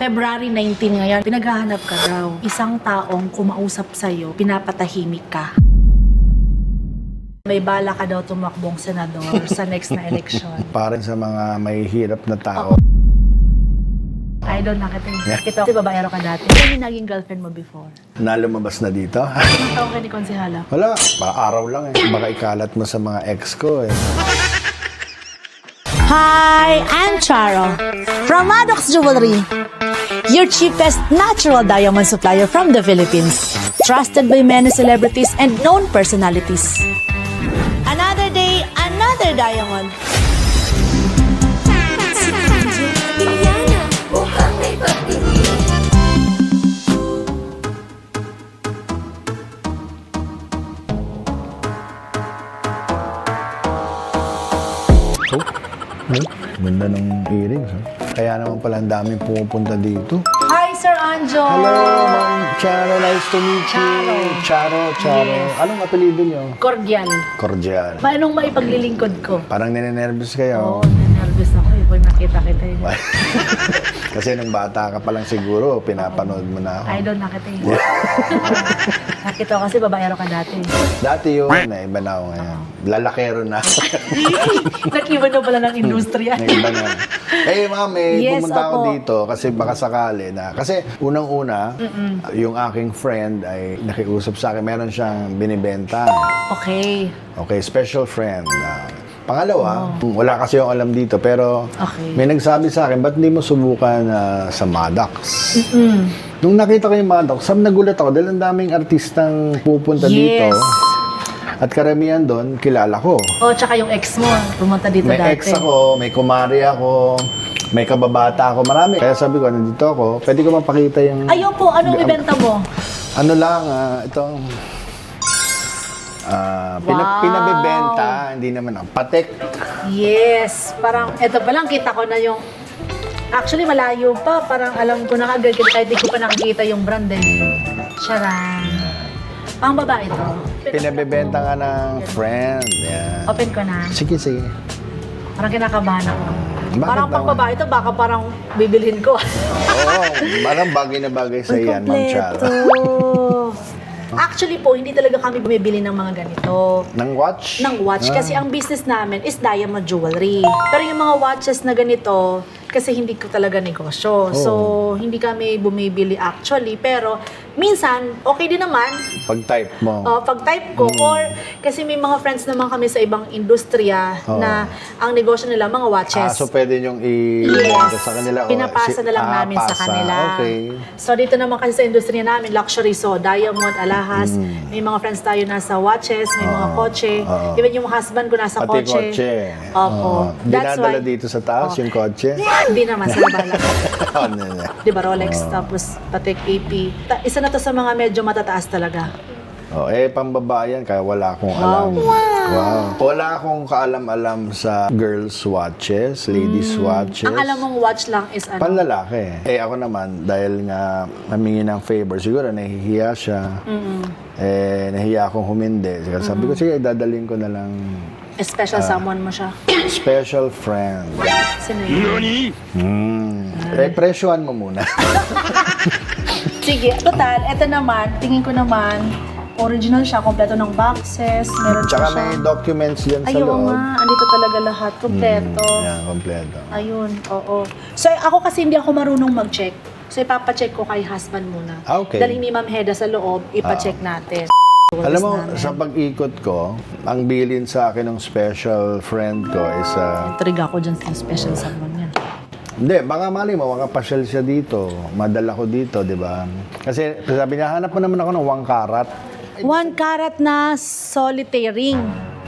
February 19 ngayon, pinaghahanap ka daw. Isang taong kumausap sa'yo, pinapatahimik ka. May bala ka daw tumakbong senador sa next na eleksyon. Parang sa mga may hirap na tao. Idol na kita. Ito, si babaero ka dati. Ano yung naging girlfriend mo before? Na lumabas na dito. Anong taong ka ni Konsihala? Wala, araw lang eh. Baka ikalat mo sa mga ex ko eh. Hi, I'm Charo from Maddox Jewelry, your cheapest natural diamond supplier from the Philippines, trusted by many celebrities and known personalities. Another day, another diamond. Ganda ng earrings. Kaya naman pala ang daming pumupunta dito. Hi, Sir Anjo! Hello, Ma'am Charo. Nice to meet you. Charo. Yes. Anong apelido niyo? Cordial. Cordial. Anong maipaglilingkod ko? Parang ninenervous kayo. Oo, nervous ako eh. Pag nakita kita eh. Kasi nung bata ka pa lang siguro, pinapanood mo na ako. Idol na kita eh. Nakita ko kasi babaero ka dati. Dati yun, iba na ako ngayon. Lalakero na. Nag-iba na pala ng industriya. Iba na. Eh, ma'am, Yes, pumunta ako opo. dito kasi baka sakali na. Kasi unang-una, yung aking friend ay nakiusap sa akin. Meron siyang binibenta. Okay. Okay, special friend. Pangalawa, wala kasi yung alam dito, pero Okay. may nagsabi sa akin, ba't hindi mo subukan sa Maddox? Nung nakita ko yung Maddox, nagulat ako dahil ang daming artistang pupunta dito. Yes. At karamihan doon, kilala ko. Oh, tsaka yung ex mo, pumunta dito May dati. ex ako, may kumari ako, may kababata ako, marami. Kaya sabi ko, nandito ako, pwede ko mapakita yung... Ayun po, anong ibenta mo? Ano lang, itong... Wow. pinabibenta, hindi naman patek. Yes, parang eto pa lang kita ko na yung actually malayo pa, parang alam ko na agad kahit di ko pa nakikita yung brand eh. Charan. Pang babae to. Pinabibenta nga ng friend. Yan. Open ko na. Sige. Parang kinakabahan ako. Bakit Parang pang naman? babae to, baka parang bibilhin ko. Oo, parang bagay na bagay sa iyan, Ma'am Charo. Actually po, hindi talaga kami bumibili ng mga ganito. Ng watch? Ng watch kasi ang business namin is diamond jewelry. Pero yung mga watches na ganito, kasi hindi ko talaga negosyo. So, hindi kami bumibili actually. Pero, minsan, okay din naman. Pag-type mo. Pag-type ko, or kasi may mga friends naman kami sa ibang industriya na ang negosyo nila, mga watches. So pwede niyong Yes. sa kanila? o Pinapasa na lang namin sa pasa. kanila. Okay. So, dito naman kasi sa industriya namin, luxury. So, diamond, alahas. May mga friends tayo nasa watches, may mga kotse. Even yung husband ko nasa Pati kotse. kotse. Opo. That's Dinadala why, dito sa taas yung kotse? hindi naman sa bala. Ano na? Di ba, Rolex, tapos Patek AP. Isa na to sa mga medyo matataas talaga. Pambabae yan, kaya wala akong alam. Wow. Wala akong kaalam-alam sa girls' watches, ladies' watches. Ang alam mong watch lang is ano? Panlalaki. Ako naman, dahil nga namingi ng favor, siguro nahihiya siya. Nahiya akong humindi. Sabi ko, sige, dadalhin ko na lang Special someone mo siya. special friend. Sino yun? Presyohan mo muna. Sige, total, eto naman, tingin ko naman, original siya, kompleto ng boxes, meron Tsaka pa may siya. documents dyan sa Ayun loob. nga, andito talaga lahat, kompleto. Yan, kompleto. Ayun, oo. So, ako kasi hindi ako marunong mag-check. So, ipapacheck ko kay husband muna. Okay. Dali ni Ma'am Heda sa loob, ipacheck natin. Alam mo, sa pag-ikot ko, ang bilin sa akin ng special friend ko is... Intriga ako dyan sa special someone yan. Hindi, baka mali mo, makapasyal siya dito. Madala ko dito, di ba? Kasi sabi niya, hanap mo naman ako ng 1 carat. 1 carat na solitaire ring.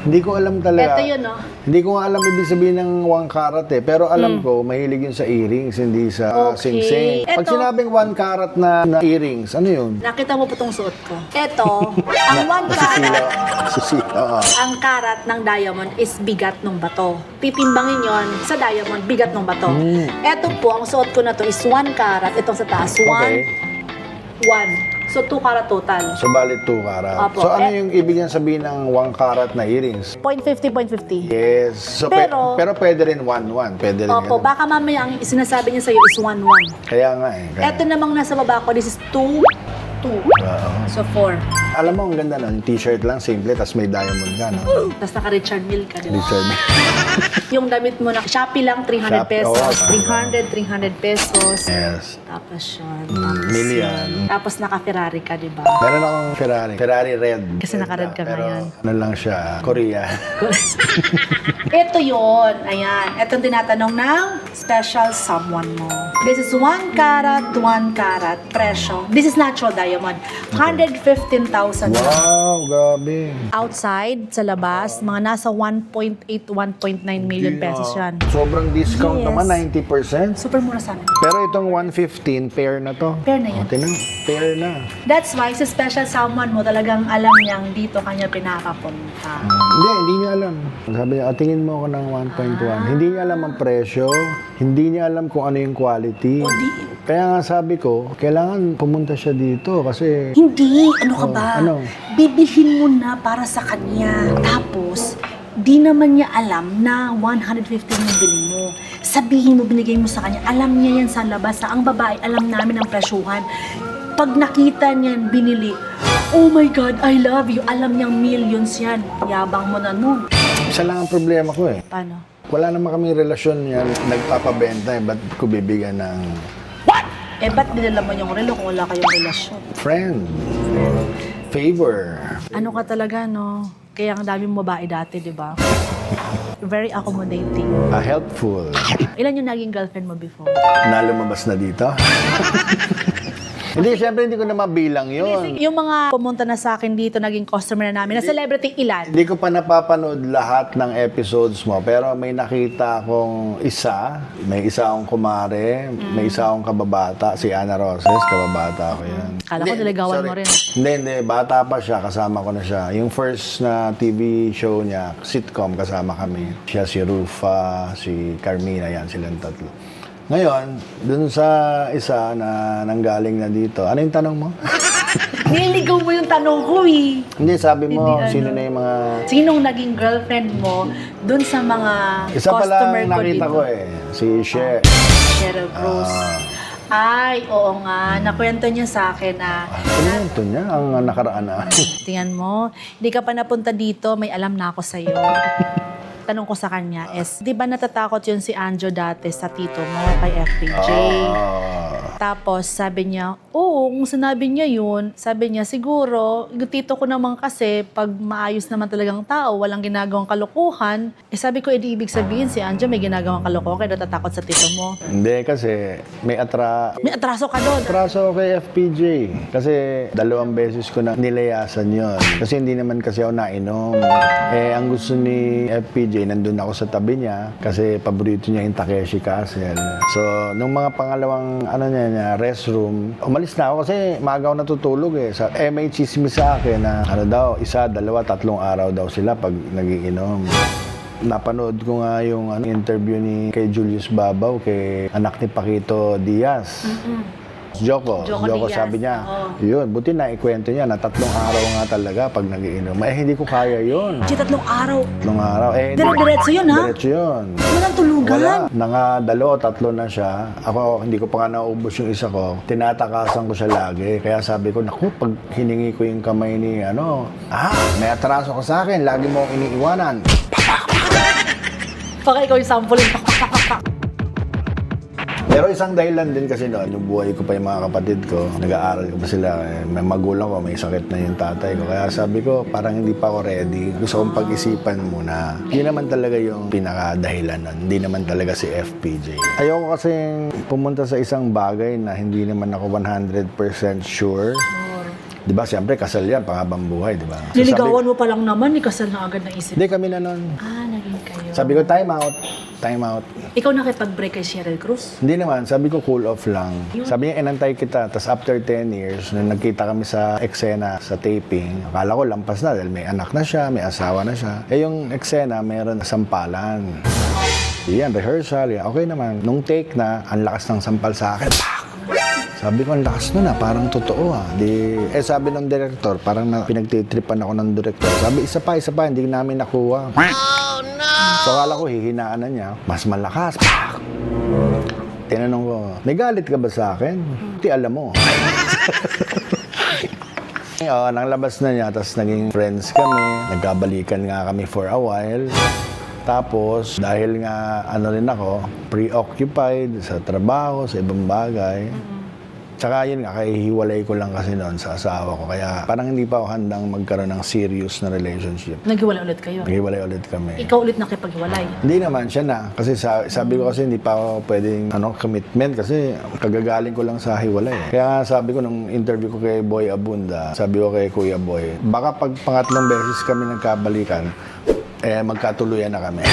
Hindi ko alam talaga. Ito yun, no? Hindi ko nga alam ibig sabihin ng 1 carat eh. Pero alam ko, mahilig yun sa earrings, hindi sa Okay. sing-sing. Pag Eto. sinabing 1 carat na earrings, ano yun? Nakita mo po itong suot ko. Ito, ang 1 carat, Susila. ang karat ng diamond is bigat ng bato. Pitimbangin yon sa diamond, bigat ng bato. Ito po, ang suot ko na to is 1 carat. Itong sa taas, 1, Okay. 1. So, 2 karat total. So, bali 2 karat. Opo. So, ano yung ibig niyan sabihin ng 1 karat na earrings? 0.50. Yes. So, pero pwede rin 1-1. Pwede rin Opo, ganun. baka mamaya ang sinasabi niya sa'yo is 1-1. Kaya nga eh. Kaya. Eto namang nasa baba ko, this is 2. Oo. So, 4. Alam mo, ang ganda nun. T-shirt lang, simple, tapos may diamond ka, no? Tapos naka-Richard Mille ka, di ba? Richard. Yung damit mo na Shopee lang, 300 Shopee, pesos. oo. 300 pesos. Yes. Tapos yun. Million. Tapos naka-Ferrari ka, di ba? Meron akong Ferrari. Ferrari red. Kasi naka-red ka Pero ngayon. ano lang siya, Korea. Ito yon, ayan. Ito ang tinatanong ng special someone mo. This is 1 karat, 1 karat, presyo. This is natural diamond. 115,000. Wow, grabe. Outside, sa labas, mga nasa 1.8 to 1.9 million pesos yan. Sobrang discount Yes. naman, 90%. Super mura sa amin. Pero itong 115, pair na to. Pair na yan. O, tingnan, pair na. That's why, sa special someone mo, talagang alam niyang dito kanya pinapapunta. Hindi niya alam. Sabi niya, tingin mo ako ng 1.1. Hindi niya alam ang presyo. Hindi niya alam kung ano yung quality. O di, Kaya nga sabi ko, kailangan pumunta siya dito kasi... hindi, ano ka ba? ano? Bibilhin mo na para sa kanya. Tapos, di naman niya alam na 150 yung bilhin mo. Sabihin mo, binigay mo sa kanya, alam niya yan sa labas. Ang babae, alam namin ang presyuhan. Pag nakita niyan, binili, oh my God, I love you. Alam niyang millions yan. Yabang mo na nun. Isa lang ang problema ko eh. Paano? Wala naman kami relasyon yan. Nagpapabenta eh. Ba't ko bibigyan ng Eh, ba't dinala mo yung relo kung wala kayong relasyon? friend? Favor. Ano ka talaga, no? Kaya ang daming babae dati, di ba? Very accommodating. Helpful. Ilan yung naging girlfriend mo before? Na lumabas na dito? Hindi, syempre hindi ko na mabilang yun. Yung mga pumunta na sa akin dito, naging customer na namin, na celebrity ilan? Hindi ko pa napapanood lahat ng episodes mo, pero may nakita akong isa, may isa akong kumare, may isa akong kababata, si Ana Roses, kababata ako yan. Kala ko niligawan mo rin. Hindi, bata pa siya, kasama ko na siya. Yung first na TV show niya, sitcom, kasama kami. Siya, si Rufa, si Carmina, yan, silang tatlo. Ngayon, dun sa isa na nanggaling na dito, ano yung tanong mo? Niligaw mo yung tanong ko eh. Hindi, sabi mo, Hindi, sino ano. na yung mga... Sinong naging girlfriend mo dun sa mga Isa customer pala ko nakita dito? ko eh, si She. Cheryl Cruz. Ay, oo nga. Nakwento niya sa akin na, Ano niya? Ang nakaraan na. tingnan mo, hindi ka pa napunta dito, may alam na ako sa'yo. Tanong ko sa kanya is, di ba natatakot yun si Anjo dati sa tito mo kay FPJ? Tapos sabi niya, oo, kung sinabi niya yun, sabi niya, siguro, yung tito ko naman kasi, pag maayos naman talagang tao, walang ginagawang kalokohan, eh sabi ko, edi ibig sabihin si Anjo may ginagawang kalokohan, kaya natatakot sa tito mo. Hindi, kasi may May atraso ka doon. atraso ako kay FPJ. Kasi 2 beses ko na nilayasan yon. Kasi hindi naman kasi ako nainom. Eh, ang gusto ni FPJ, nandun ako sa tabi niya kasi paborito niya yung Takeshi Castle. So, nung mga pangalawang restroom, umalis na ako kasi maaga ako natutulog eh. May chismis sa akin na 1, 2, 3 araw daw sila pag nagiinom. Napanood ko nga yung interview ni kay Julius Babaw, kay anak ni Paquito Diaz. Joko Diaz, sabi niya, oo. yun, buti na ikwento niya na 3 araw nga talaga pag nagiinom. Eh, hindi ko kaya yun. 3 araw. 3 araw. Eh, Diretso yun, ha? Diretso yun. Walang tulugan. Wala. Nanga 2 o 3 na siya. Ako, hindi ko pa nga naubos yung isa ko. Tinatakasan ko siya lagi. Kaya sabi ko, naku, pag hiningi ko yung kamay ni may atraso ka sa akin. Lagi mo akong iniiwanan. Baka ikaw yung sample. Pero isang dahilan din kasi noon, yung buhay ko pa yung mga kapatid ko, nag-aaral ko pa sila, may magulang ko, may sakit na yung tatay ko. Kaya sabi ko, parang hindi pa ako ready. Gusto kong pag-isipan muna. Hindi naman talaga yung pinaka-dahilan nun. Hindi naman talaga si FPJ. Ayoko kasi pumunta sa isang bagay na hindi naman ako 100% sure. Di ba? Siyempre, kasal yan, panghabang buhay, di ba? So, Liligawan mo pa lang naman, ikasal na agad na isip. Hindi kami na nun. Naging kayo. Sabi ko, time out. Time out. Ikaw nakipag-break kay Cheryl Cruz? Hindi naman, sabi ko cool off lang. Sabi niya, inantay kita. Tapos after 10 years, nung nagkita kami sa eksena, sa taping, akala ko lampas na dahil may anak na siya, may asawa na siya. Eh yung eksena, mayroon sampalan. Yan, rehearsal, yan. Okay naman. Nung take na, ang lakas ng sampal sa akin. Pak! Sabi ko, ang lakas nun parang totoo sabi ng director, parang pinagtitripan ako ng director. Sabi, isa pa, hindi namin nakuha. Oh, no! So, akala ko, hihinaan na niya. Mas malakas. Pak! Tinanong ko, may galit ka ba sa akin? Hindi, alam mo. Nang labas na niya, tapos naging friends kami. Nagkabalikan nga kami for a while. Tapos, dahil nga, rin ako, preoccupied sa trabaho, sa ibang bagay. Tsaka yun nga, hiwalay ko lang kasi noon sa asawa ko. Kaya parang hindi pa ako handang magkaroon ng serious na relationship. Naghiwalay ulit kayo? Naghiwalay ulit kami. Ikaw ulit nakipaghiwalay? Hindi naman, siya na. Kasi sabi ko kasi hindi pa ako pwedeng commitment kasi kagagaling ko lang sa hiwalay. Kaya nga sabi ko nung interview ko kay Boy Abunda, sabi ko kay Kuya Boy, baka pag pangatlong beses kami nagkabalikan, magkatuluyan na kami.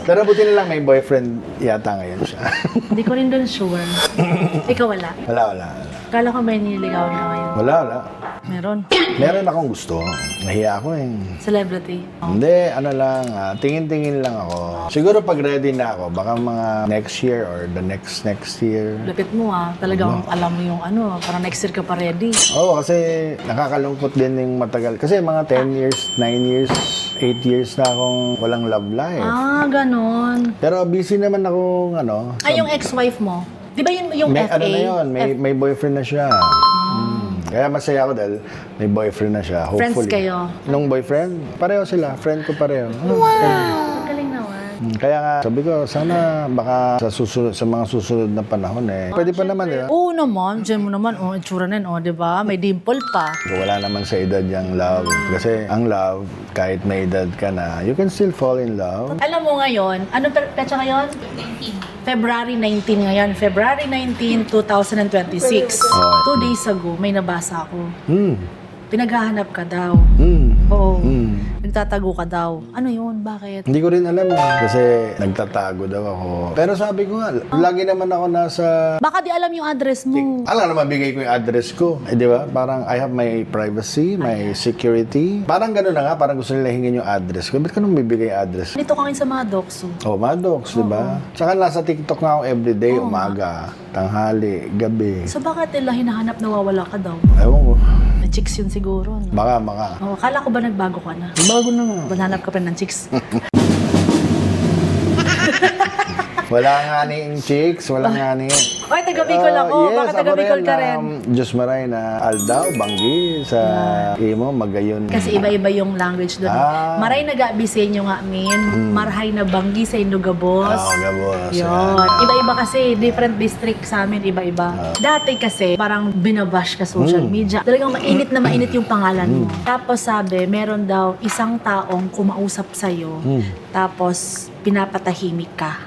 Pero buti na lang may boyfriend yata ngayon siya. Hindi ko rin doon sure. Ikaw wala? Wala. Kala ko may nililigawan ka ngayon. Wala. Meron? Meron akong gusto. Nahiya ako Celebrity? Hindi, tingin-tingin lang ako. Siguro pag ready na ako, baka mga next year or the next year. Lapit mo talagang alam mo yung parang next year ka pa ready. Oo, kasi nakakalungkot din yung matagal. Kasi mga 10 years, 9 years, 8 years na akong walang love life. Ganon. Pero busy naman akong Yung ex-wife mo? Di ba yung may, FA? na yun, may boyfriend na siya. Kaya masaya ako dahil may boyfriend na siya. Hopefully. Friends kayo? Nung boyfriend, pareho sila. Friend ko pareho. Wow! Galing naman. Kaya nga, sabi ko, sana baka sa mga susunod na panahon pwede pa naman, di ba? Oo naman. Diyan mo naman, itsura na yun, di ba? May dimple pa. Wala naman sa edad yung love. Kasi ang love, kahit may edad ka na, you can still fall in love. Alam mo ngayon, ano petsa ngayon? February 19 ngayon. February 19, 2026. 2 days ago, may nabasa ako. Pinaghahanap ka daw. Oo. Nagtatago ka daw. Ano yun? Bakit? Hindi ko rin alam kasi nagtatago daw ako. Pero sabi ko nga, lagi naman ako nasa... Baka di alam yung address mo. Alam na mabigay ko yung address ko. Di ba? Parang I have my privacy, my security. Parang gano'n na nga, parang gusto nila hingin yung address ko. Ba't ka nung bibigay yung address? Nito ka ngayon sa mga dokso. Maddox, di ba? Tsaka nasa TikTok nga ako everyday, umaga, tanghali, gabi. So bakit nila hinahanap nawawala ka daw? Ewan ko. Na chicks yun siguro. No? Baka. Kala ko ba nagbago ka na? Bago na nga. Banhanap ka pa ng chicks. Wala nga ni chicks, wala nga ni... Oy, taga Bicol ako. Baka taga Bicol ka rin. Diyos maray na Aldao, Banggi, sa imo, Magayon. Kasi iba-iba yung language doon. Maray nag-abisenyo nga min. Marhay na Banggi sa Indogabos. Gabos. Yun. Iba-iba kasi. Different district sa amin, iba-iba. Dati kasi, parang binabash ka social media. Talagang mainit na mainit yung pangalan mo. Tapos sabi, meron daw isang taong kumausap sa'yo. Tapos, pinapatahimik ka.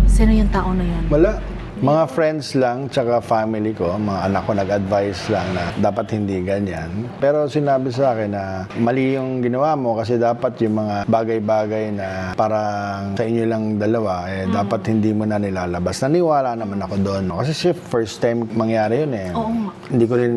Sino yung tao na yun? Wala. Mga friends lang, tsaka family ko, mga anak ko nag-advise lang na dapat hindi ganyan. Pero sinabi sa akin na mali yung ginawa mo kasi dapat yung mga bagay-bagay na parang sa inyo lang dalawa, dapat hindi mo na nilalabas. Naniwala naman ako doon. Kasi first time mangyari yun Oo nga. Hindi ko rin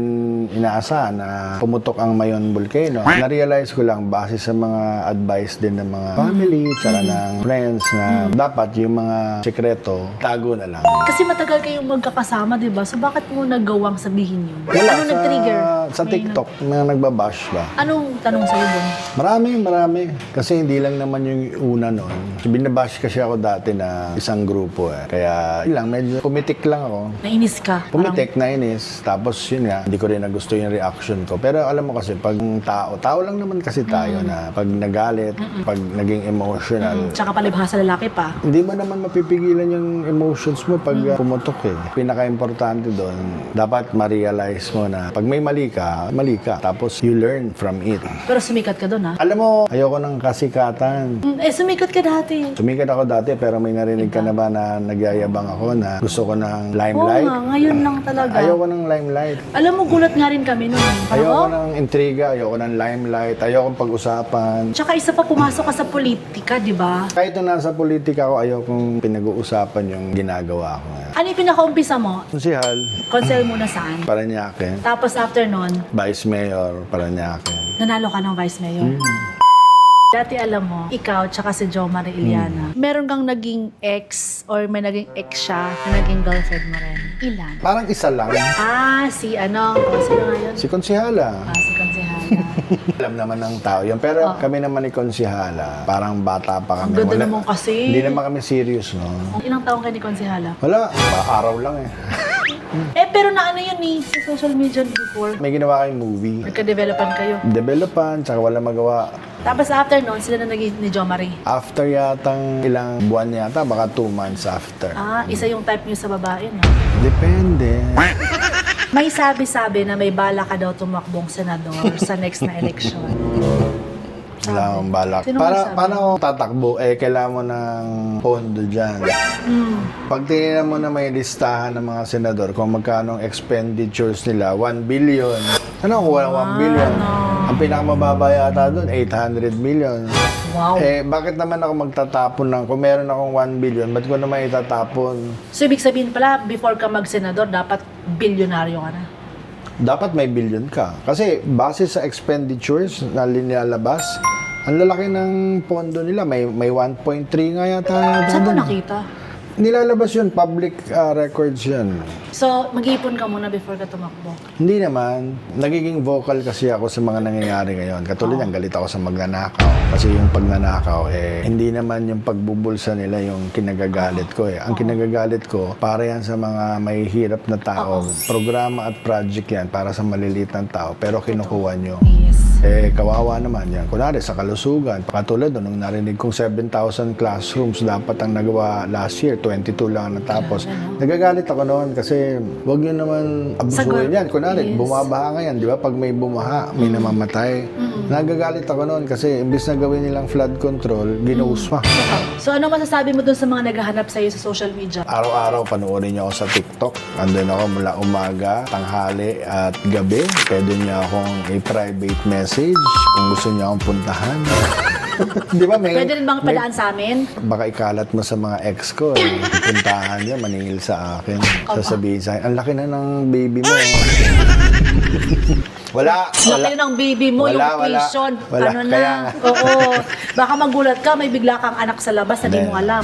inaasahan na pumutok ang Mayon Volcano. Na-realize ko lang base sa mga advice din ng mga family, tsaka ng friends na dapat yung mga sekreto, tago na lang. Kasi matagal kayong magkakasama, di ba? So bakit mo nagawang sabihin yun? Wala, Ano nag-trigger? sa TikTok na nagbabash ba? Anong tanong sa'yo doon? Marami. Kasi hindi lang naman yung una noon. Binabash kasi ako dati na isang grupo Kaya yun lang, medyo pumitik lang ako. Nainis ka? Pumitik, nainis. Tapos yun nga, hindi ko rin nagusto yung reaction ko. Pero alam mo kasi, pag tao lang naman kasi tayo na pag nagalit, pag naging emotional, Tsaka palibhasa lalaki pa. hindi mo naman mapipigilan yung emotions mo pag pumutok Pinaka-importante doon, dapat ma-realize mo na pag may mali ka. Tapos you learn from it. Pero sumikat ka doon, ha? Alam mo, ayoko ng kasikatan. Sumikat ka dati. Sumikat ako dati pero may narinig ka na ba na nagyayabang ako na gusto ko ng Oo limelight? nga, ngayon lang talaga. Ayoko ng limelight. Alam mo, gulat nga rin kami noon. Ayoko ng intriga, ayoko ng limelight, ayoko ng pag-usapan. Tsaka isa pa, pumasok ka sa politika, di ba? Kahit na nasa politika ako, ayokong pinag-uusapan yung ginagawa ko ngayon. Ano yung pinaka-umpisa mo? Si Hal, Consel muna saan? Paranaque. Tapos after nun, Vice Mayor, Paranaque. nanalo ka ng Vice Mayor. Dati alam mo, ikaw tsaka si Jo Marie Iliana, meron kang naging ex or may naging ex siya na naging girlfriend mo rin. Ilan? Parang isa lang. Si ano? Sino nga yun? Si Konsihala. Si Konsehala. Alam naman ng tao yun. Pero kami naman ni Konsihala, parang bata pa kami. Ang ganda naman kasi. Hindi naman kami serious, no? Ilang taong ka ni Konsehala? Wala, araw lang eh. Pero na ano yun sa social media before? May ginawa kayong movie. Nagka-developan kayo. Developan, tsaka wala magawa. Tapos after noon, sila na naging ni Jo Marie. After yatang ilang buwan yata, baka 2 months after. Isa yung type niyo sa babae, no? Depende. May sabi-sabi na may bala ka daw tumakbong senador sa next na election. Wala akong balak. Sino Para, magsabi? paano ako tatakbo? Kailangan mo ng pondo dyan. Pag tinignan mo na may listahan ng mga senador kung magkano ang expenditures nila, 1 billion. Ano kung walang 1 billion? Ang pinakamababa yata doon, 800 million. Wow. Bakit naman ako magtatapon ng, kung meron akong 1 billion, ba't ko naman itatapon? So, ibig sabihin pala, before ka mag-senador, dapat bilyonaryo ka na. Dapat may billion ka. Kasi base sa expenditures na linalabas, ang lalaki ng pondo nila. May 1.3 nga yata. Saan mo doon. nakita? Nilalabas yun, public records yun. So, mag-ipon ka muna before ka tumakbo. Hindi naman. Nagiging vocal kasi ako sa mga nangyayari ngayon. Katulad yan, galit ako sa magnanakaw. Kasi yung pagnanakaw, hindi naman yung pagbubulsa nila yung kinagagalit ko. Ang kinagagalit ko, para yan sa mga may hirap na tao. Programa at project yan para sa maliliit ng tao. Pero kinukuha nyo. Yes. Kawawa naman yan. Kunwari, sa kalusugan. Katulad nung narinig kong 7,000 classrooms dapat ang nagawa last year. 22 lang ang natapos. Nagagalit ako noon kasi wag nyo naman abusuhin yan. Kunwari, bumabaha nga yan. Di ba? Pag may bumaha, may namamatay. Nagagalit ako noon kasi imbis na gawin nilang flood control, ginuus pa. So, ano masasabi mo dun sa mga naghahanap sa'yo sa social media? Araw-araw panoorin niyo ako sa TikTok. Andun ako mula umaga, tanghali at gabi. Pwede niyo akong i-private message kung gusto niyo akong puntahan. Di ba may... Pwede rin bang padaan sa amin? Baka ikalat mo sa mga ex ko. Puntahan niya, maningil sa akin. Sasabihin sa akin, ang laki na ng baby mo. Wala. Laki ng baby mo, yung tuition. Wala. Ano Kaya na? Oo. Baka magulat ka, may bigla kang anak sa labas na di mo alam.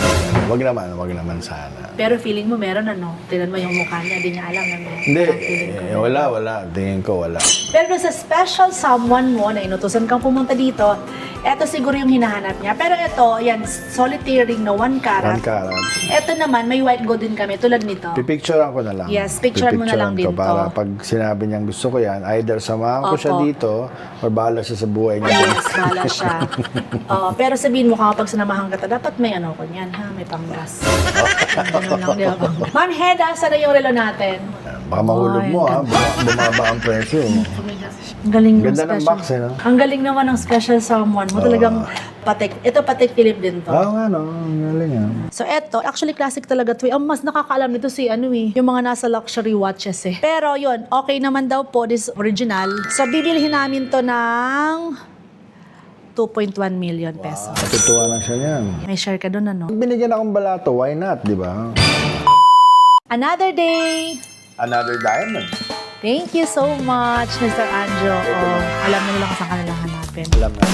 Wag naman sana. Pero feeling mo meron ano? Tignan mo yung mukha niya, di niya alam na may Hindi, feeling ko. wala. Tingin ko wala. Pero dun sa special someone mo na inutusan kang pumunta dito, eto siguro yung hinahanap niya. Pero eto, yan, solitaire ring na 1 carat. 1 carat. Eto naman, may white gold din kami, tulad nito. Pipicturean ko na lang. Yes, picturean mo na lang Pipicturean ko din para to. pag sinabi niyang gusto ko yan, either samahan ko siya Opo. dito or bahala siya sa buhay niya. Yes, bala siya. Pero sabihin mo kapag sinamahan ka, dapat may ano ko niyan, ha? May panggas. Ganun lang, di ba? Ma'am Heda, saan na yung relo natin? Baka mahulog Ay, mo, ha? Bumaba ang presyo. Ang galing ng Ganda ng special. box, no? Ang galing naman ng special someone mo. Talagang Patek. Ito Patek Philippe din to. Oo nga, no? Ang galing, ha? So eto, actually classic talaga to. Ang mas nakakaalam nito si yung mga nasa luxury watches Pero yun, okay naman daw po, this original. So bibilhin namin to ng 2.1 million pesos. Natutuwa na siya niyan. May share ka doon, ano? Pag binigyan akong balato, why not, di ba? Another day! Another diamond. Thank you so much, Mr. Anjo. Alam na nila kung saan ka nila hanapin. Alam na.